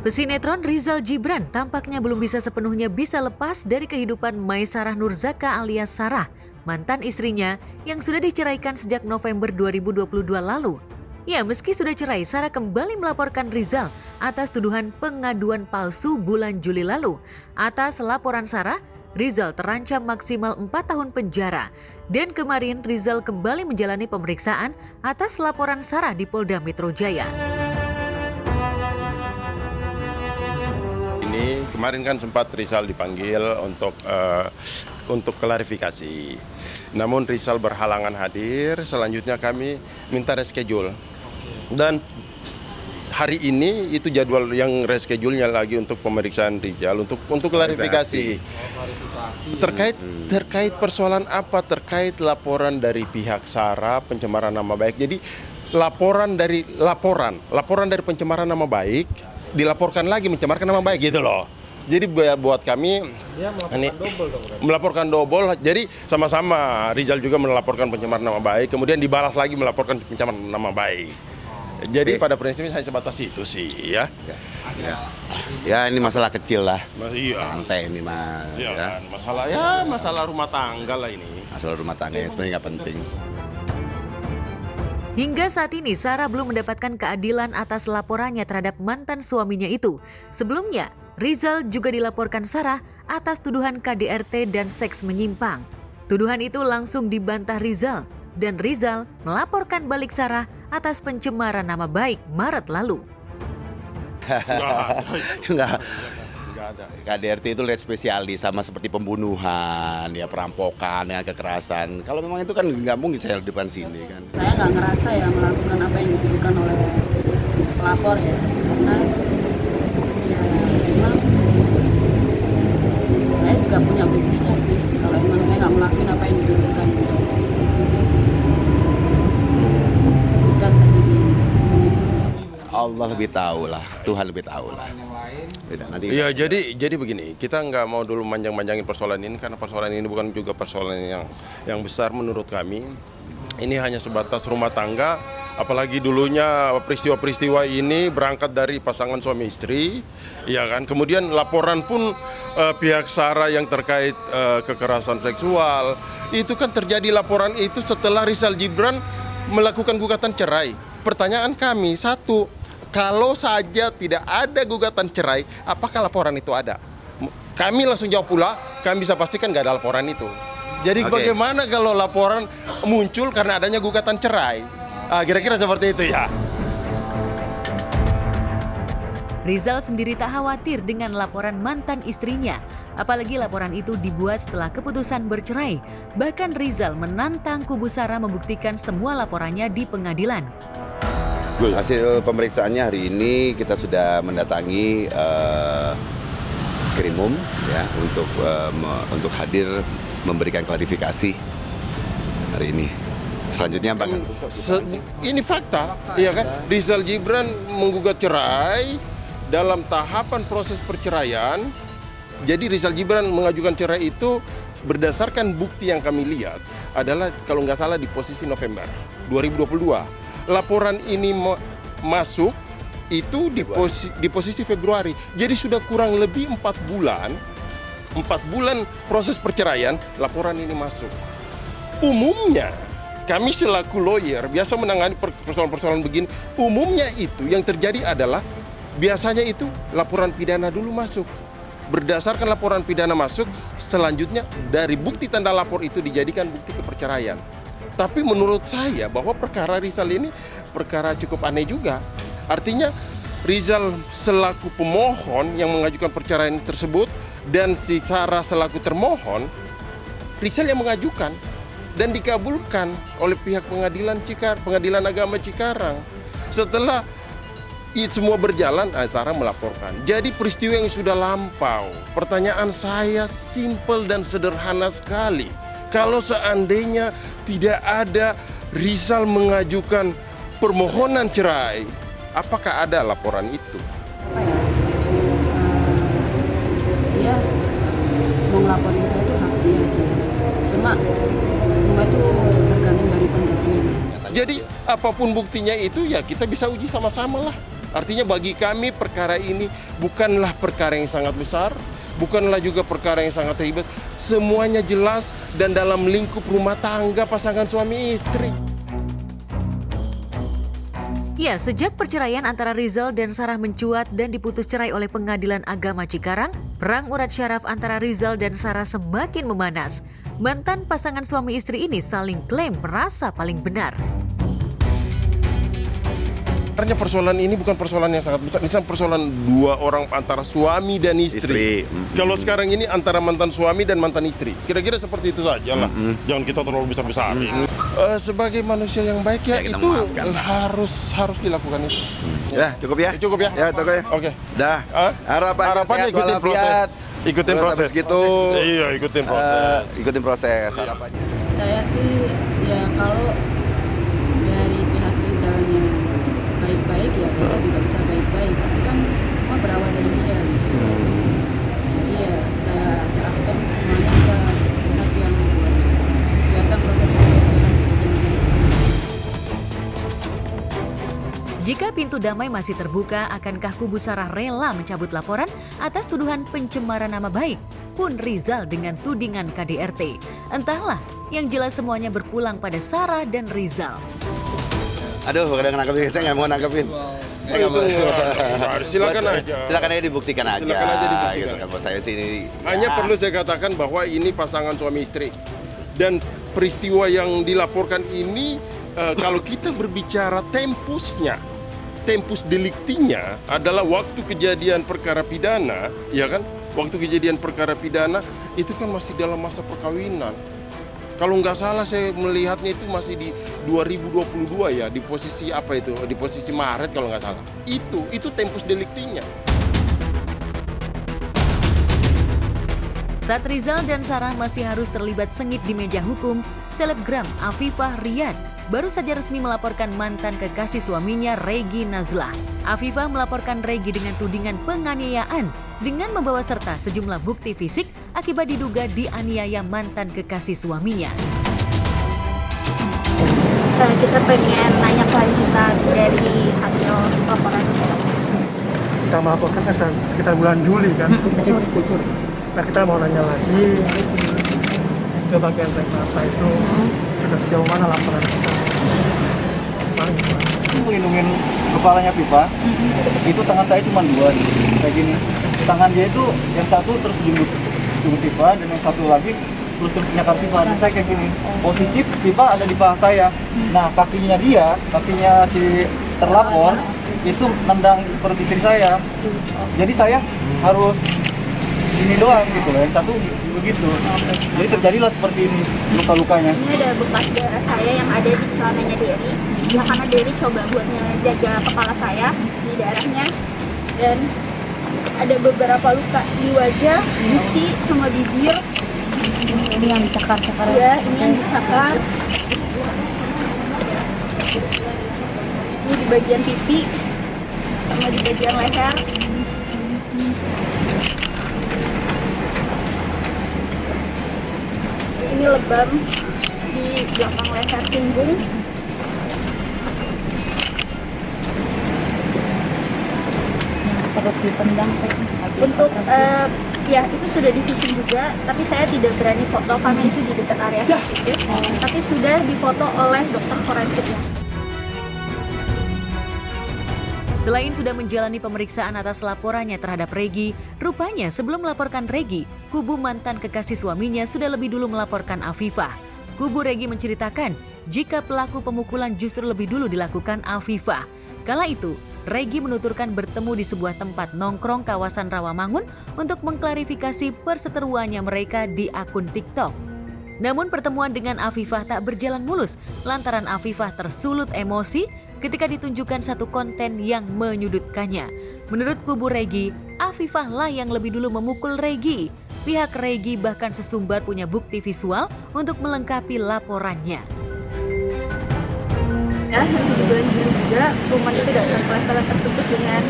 Pesinetron Rizal Gibran tampaknya belum bisa sepenuhnya lepas dari kehidupan Maesarah Nurzaka alias Sarah, mantan istrinya yang sudah diceraikan sejak November 2022 lalu. Ya, meski sudah cerai, Sarah kembali melaporkan Rizal atas tuduhan pengaduan palsu bulan Juli lalu. Atas laporan Sarah, Rizal terancam maksimal 4 tahun penjara. Dan kemarin Rizal kembali menjalani pemeriksaan atas laporan Sarah di Polda Metro Jaya. Ini kemarin kan sempat Rizal dipanggil untuk klarifikasi. Namun Rizal berhalangan hadir, selanjutnya kami minta reschedule. Dan hari ini itu jadwal yang reschedule-nya lagi untuk pemeriksaan Rizal untuk klarifikasi. Terkait persoalan apa? Terkait laporan dari pihak Sarah pencemaran nama baik. Jadi laporan dari pencemaran nama baik dilaporkan lagi mencemarkan nama baik gitu loh. Jadi buat kami melaporkan double. Jadi sama-sama Rizal juga melaporkan pencemaran nama baik, kemudian dibalas lagi melaporkan pencemaran nama baik. Jadi pada prinsipnya hanya sebatas itu sih ya. Ya ini masalah kecil lah. Iya. Santai ini mah. Iya Ya. kan? Masalah rumah tangga lah ini. Masalah rumah tangga yang sebenarnya nggak penting. Hingga saat ini, Sarah belum mendapatkan keadilan atas laporannya terhadap mantan suaminya itu. Sebelumnya, Rizal juga dilaporkan Sarah atas tuduhan KDRT dan seks menyimpang. Tuduhan itu langsung dibantah Rizal, dan Rizal melaporkan balik Sarah atas pencemaran nama baik Maret lalu. Enggak. KDRT itu red spesialis, sama seperti pembunuhan, ya perampokan, ya kekerasan. Kalau memang itu kan nggak mungkin saya di depan sini kan. Saya nggak ngerasa ya melakukan apa yang dituduhkan oleh pelapor ya, karena ya memang saya juga punya buktinya sih kalau memang saya nggak melakukan apa yang dituduhkan. Sebutkan tadi. Allah lebih tahu lah, Tuhan lebih tahu lah. Nanti. Iya, jadi begini, kita nggak mau dulu manjang-manjangin persoalan ini karena persoalan ini bukan juga persoalan yang besar menurut kami. Ini hanya sebatas rumah tangga, apalagi dulunya peristiwa-peristiwa ini berangkat dari pasangan suami istri, ya kan. Kemudian laporan pun pihak Sarah yang terkait kekerasan seksual, itu kan terjadi laporan itu setelah Rizal Gibran melakukan gugatan cerai. Pertanyaan kami satu, kalau saja tidak ada gugatan cerai, apakah laporan itu ada? Kami langsung jawab pula, kami bisa pastikan nggak ada laporan itu. Jadi bagaimana kalau laporan muncul karena adanya gugatan cerai? Kira-kira seperti itu ya. Rizal sendiri tak khawatir dengan laporan mantan istrinya. Apalagi laporan itu dibuat setelah keputusan bercerai. Bahkan Rizal menantang kubu Sarah membuktikan semua laporannya di pengadilan. Hasil pemeriksaannya hari ini kita sudah mendatangi Krimum ya untuk hadir memberikan klarifikasi hari ini. Selanjutnya Pak. Ini fakta, ya kan? Rizal Gibran menggugat cerai dalam tahapan proses perceraian. Jadi Rizal Gibran mengajukan cerai itu berdasarkan bukti yang kami lihat adalah kalau nggak salah di posisi November 2022. Laporan ini masuk itu di posisi Februari. Jadi sudah kurang lebih 4 bulan proses perceraian, laporan ini masuk. Umumnya kami selaku lawyer biasa menangani persoalan-persoalan begini. Umumnya itu yang terjadi adalah biasanya itu laporan pidana dulu masuk. Berdasarkan laporan pidana masuk, selanjutnya dari bukti tanda lapor itu dijadikan bukti keperceraian. Tapi menurut saya bahwa perkara Rizal ini perkara cukup aneh juga. Artinya Rizal selaku pemohon yang mengajukan perceraian tersebut dan si Sarah selaku termohon, Rizal yang mengajukan dan dikabulkan oleh pihak Pengadilan Agama Cikarang. Setelah itu semua berjalan, Sarah melaporkan. Jadi peristiwa yang sudah lampau. Pertanyaan saya simpel dan sederhana sekali. Kalau seandainya tidak ada Rizal mengajukan permohonan cerai, apakah ada laporan itu? Dia mau ngelaporin saya itu hak dia sih. Cuma semua itu tergantung dari pembuktian. Jadi apapun buktinya itu ya kita bisa uji sama-sama lah. Artinya bagi kami perkara ini bukanlah perkara yang sangat besar, bukanlah juga perkara yang sangat ribet. Semuanya jelas dan dalam lingkup rumah tangga pasangan suami istri. Ya, sejak perceraian antara Rizal dan Sarah mencuat dan diputus cerai oleh Pengadilan Agama Cikarang, perang urat syaraf antara Rizal dan Sarah semakin memanas. Mantan pasangan suami istri ini saling klaim merasa paling benar. Sebenarnya persoalan ini bukan persoalan yang sangat besar, ini persoalan dua orang antara suami dan istri. Kalau sekarang ini antara mantan suami dan mantan istri, kira-kira seperti itu saja lah. Jangan kita terlalu besar-besarin. Sebagai manusia yang baik ya kita itu memaafkan lah. harus dilakukan itu. Ya, cukup ya? Cukup ya? Ya, cukup ya. Oke. Dah. Harapannya Harapannya sehat ikutin walafiat. proses. Ikutin Terus proses. habis gitu. Iya, ikutin proses. Ikutin proses harapannya. Saya sih ya kalau dari pihak Rizalnya baik-baik ya kita juga bisa baik-baik, tapi kan semua berawal dari dia gitu. Jadi ya saya serahkan semuanya ke pihak yang biarkan proses hukum berjalan seperti ini. Jika pintu damai masih terbuka, akankah kubu Sarah rela mencabut laporan atas tuduhan pencemaran nama baik pun Rizal dengan tudingan KDRT? Entahlah, yang jelas semuanya berpulang pada Sarah dan Rizal. Aduh, kadang nangkepin, saya nggak mau nangkepin. Silakan aja. Silakan aja dibuktikan aja. Silakan aja dibuktikan. Gitu kan, buat saya sini. Hanya perlu saya katakan bahwa ini pasangan suami istri. Dan peristiwa yang dilaporkan ini, kalau kita berbicara tempusnya, tempus deliktinya adalah waktu kejadian perkara pidana, ya kan? Waktu kejadian perkara pidana itu kan masih dalam masa perkawinan. Kalau nggak salah saya melihatnya itu masih di 2022 ya, di posisi apa itu? Di posisi Maret kalau nggak salah. Itu tempus deliktinya. Saat Rizal dan Sarah masih harus terlibat sengit di meja hukum, selebgram Afifah Riyad baru saja resmi melaporkan mantan kekasih suaminya Regi Nazlah. Afifah melaporkan Regi dengan tudingan penganiayaan dengan membawa serta sejumlah bukti fisik akibat diduga dianiaya mantan kekasih suaminya. Kita pengen nanya kelanjutan dari hasil laporan. Kita melaporkan kan sekitar bulan Juli kan. Nah kita mau nanya lagi ke bagian apa itu sudah sejauh mana laporan kita. Melindungin kepalanya pipa, itu tangan saya cuma dua nih, kayak gini. Tangan dia itu yang satu terus jemput pipa dan yang satu lagi terus nyakar pipa. Dan saya kayak gini, posisi pipa ada di paha saya. Nah kakinya si terlapor itu nendang perut istri saya. Jadi saya harus ini doang gitu loh, yang satu begitu. Jadi terjadilah seperti ini luka-lukanya. Ini ada bekas darah saya yang ada di celananya Derry. Ya karena Derry coba buat ngejaga kepala saya di darahnya, dan ada beberapa luka di wajah, gusi sama bibir. Ini yang dicakar-cakar. Ya, ini yang dicakar. Ini di bagian pipi sama di bagian leher. Ini lebam di belakang leher punggung. Perut dipendang. Untuk ya itu sudah divisum juga, tapi saya tidak berani foto karena itu di dekat area sensitif. Tapi sudah difoto oleh dokter forensiknya. Selain sudah menjalani pemeriksaan atas laporannya terhadap Regi, rupanya sebelum melaporkan Regi, kubu mantan kekasih suaminya sudah lebih dulu melaporkan Afifah. Kubu Regi menceritakan jika pelaku pemukulan justru lebih dulu dilakukan Afifah. Kala itu, Regi menuturkan bertemu di sebuah tempat nongkrong kawasan Rawamangun untuk mengklarifikasi perseteruannya mereka di akun TikTok. Namun pertemuan dengan Afifah tak berjalan mulus lantaran Afifah tersulut emosi ketika ditunjukkan satu konten yang menyudutkannya. Menurut kubu Regi, Afifah lah yang lebih dulu memukul Regi. Pihak Regi bahkan sesumbar punya bukti visual untuk melengkapi laporannya. Ya, masih di bulan Juli juga, rumah itu datang ke restoran tersebut dengan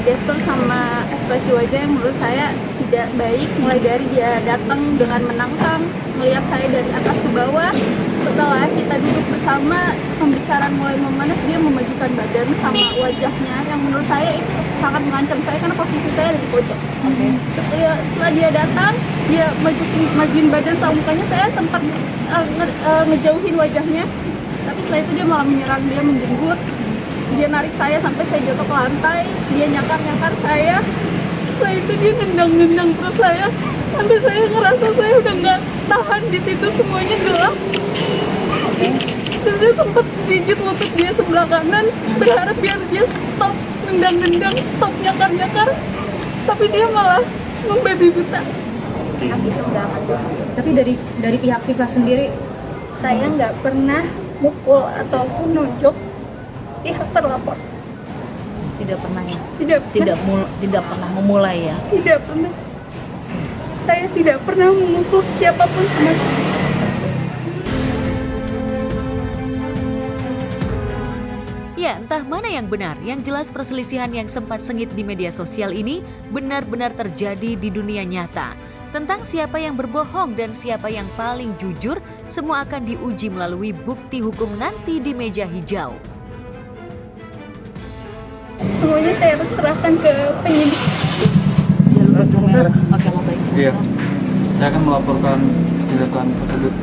gestur sama ekspresi wajah yang menurut saya tidak baik, mulai dari dia datang dengan menantang, melihat saya dari atas ke bawah. Setelah kita duduk bersama, pembicaraan mulai memanas, dia memajukan badan sama wajahnya yang menurut saya itu sangat mengancam saya karena posisi saya ada di pojok. Setelah dia datang, dia majuin badan sama mukanya, saya sempat ngejauhin wajahnya, tapi setelah itu dia malah menyerang, dia menjenggut, dia narik saya sampai saya jatuh ke lantai, dia nyakar saya. Setelah itu dia nendang perut saya sampai saya ngerasa saya udah nggak tahan, di situ semuanya gelap. Terus saya sempat gigit lutut dia sebelah kanan, berharap biar dia stop nendang, stop nyakar, tapi dia malah membabi buta. Tapi dari pihak FIFA sendiri, Saya nggak pernah mukul ataupun nunjuk pihak terlapor. tidak pernah ya? Tidak pernah memulai ya? Tidak pernah. Saya tidak pernah memukul siapapun sama sekali. Ya, entah mana yang benar. Yang jelas perselisihan yang sempat sengit di media sosial ini benar-benar terjadi di dunia nyata. Tentang siapa yang berbohong dan siapa yang paling jujur, semua akan diuji melalui bukti hukum nanti di meja hijau. Semuanya saya serahkan ke penyidik. Iya, saya akan melaporkan tindakan tersebut